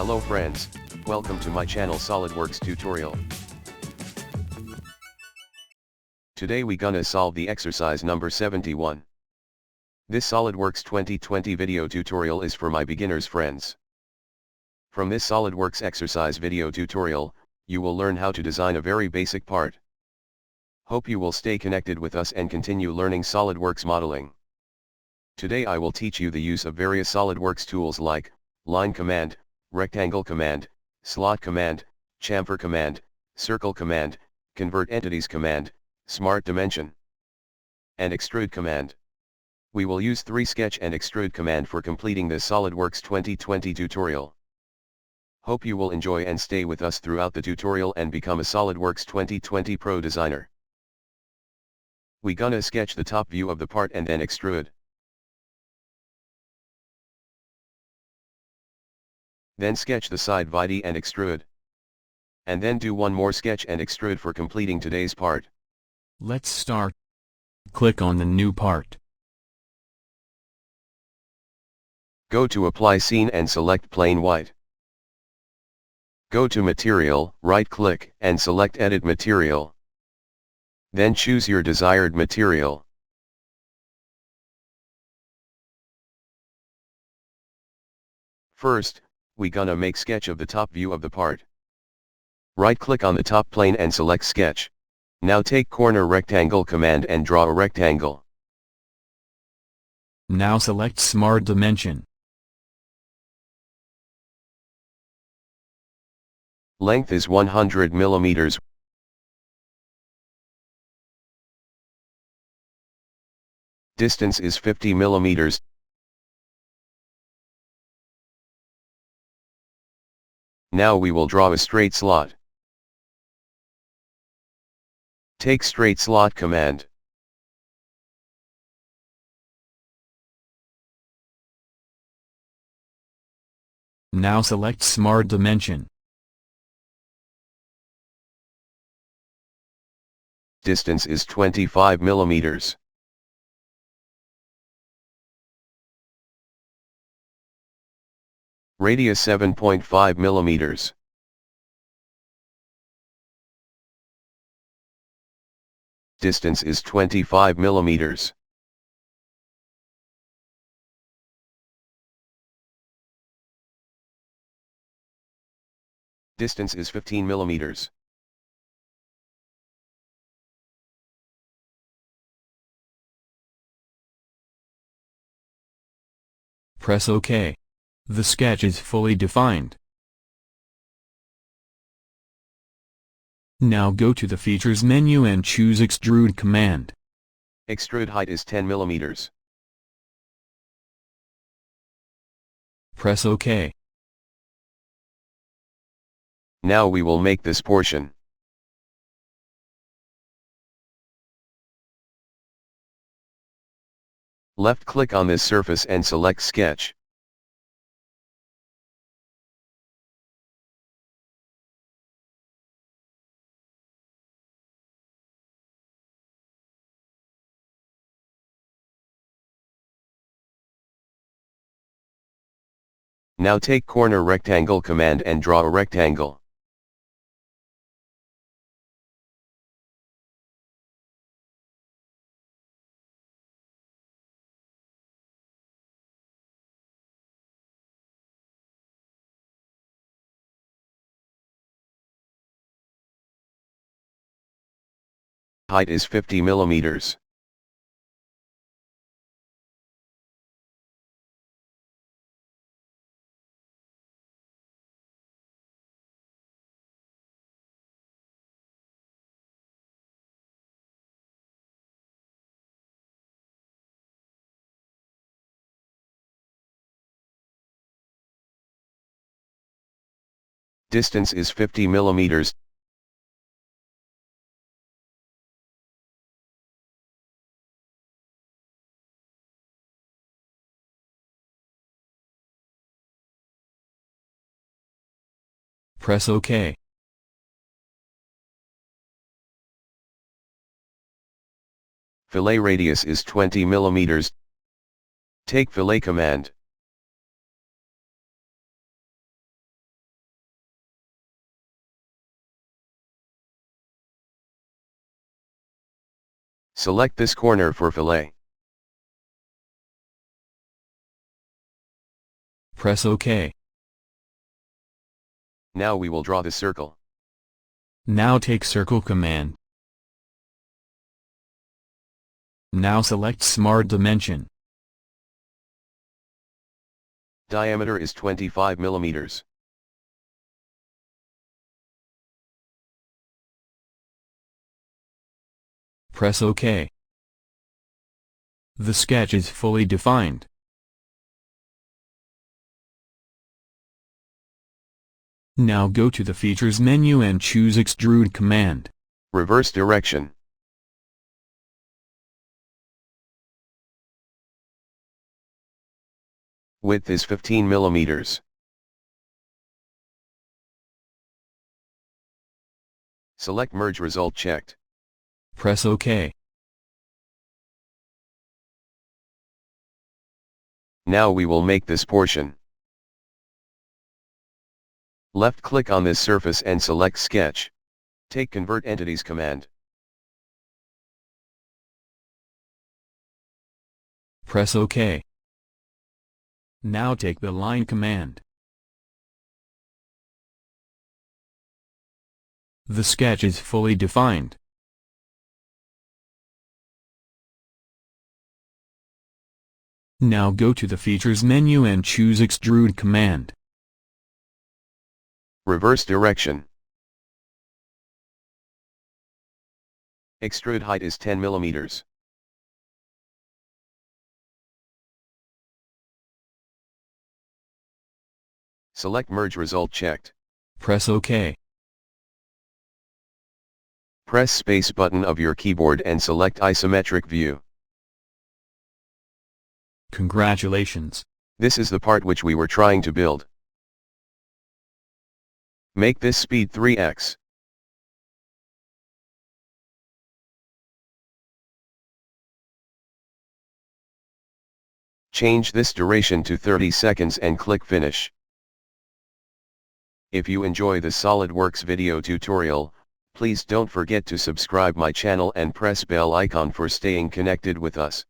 Hello friends, welcome to my channel SolidWorks tutorial. Today we gonna solve the exercise number 71. This SolidWorks 2020 video tutorial is for my beginners friends. From this SolidWorks exercise video tutorial, you will learn how to design a very basic part. Hope you will stay connected with us and continue learning SolidWorks modeling. Today I will teach you the use of various SolidWorks tools like line command, rectangle command, slot command, chamfer command, circle command, convert entities command, smart dimension, and extrude command. We will use 3 sketch and extrude command for completing this SolidWorks 2020 tutorial. Hope you will enjoy and stay with us throughout the tutorial and become a SolidWorks 2020 Pro designer. We gonna sketch the top view of the part and then extrude. Then sketch the side vide and extrude. And then do one more sketch and extrude for completing today's part. Let's start. Click on the new part. Go to Apply Scene and select Plain White. Go to Material, right-click, and select Edit Material. Then choose your desired material. First, we gonna make sketch of the top view of the part. Right-click on the top plane and select Sketch. Now take corner rectangle command and draw a rectangle. Now select Smart Dimension. Length is 100 millimeters. Distance is 50 millimeters. Now we will draw a straight slot. Take straight slot command. Now select Smart Dimension. Distance is 25 millimeters. Radius 7.5 millimeters. Distance is 25 millimeters. Distance is 15 millimeters. Press OK. The sketch is fully defined. Now go to the Features menu and choose Extrude command. Extrude height is 10 millimeters. Press OK. Now we will make this portion. Left-click on this surface and select Sketch. Now take corner rectangle command and draw a rectangle. Height is 50 millimeters. Distance is 50 millimeters. Press OK. Fillet radius is 20 millimeters. Take fillet command. Select this corner for fillet. Press OK. Now we will draw the circle. Now take Circle command. Now select Smart Dimension. Diameter is 25 millimeters. Press OK. The sketch is fully defined. Now go to the Features menu and choose Extrude command. Reverse direction. Width is 15 millimeters. Select Merge Result checked. Press OK. Now we will make this portion. Left-click on this surface and select Sketch. Take Convert Entities command. Press OK. Now take the Line command. The sketch is fully defined. Now go to the Features menu and choose Extrude command. Reverse direction. Extrude height is 10 millimeters. Select Merge Result checked. Press OK. Press Space button of your keyboard and select Isometric View. Congratulations. This is the part which we were trying to build. Make this speed 3x. Change this duration to 30 seconds and click Finish. If you enjoy the SolidWorks video tutorial, please don't forget to subscribe my channel and press bell icon for staying connected with us.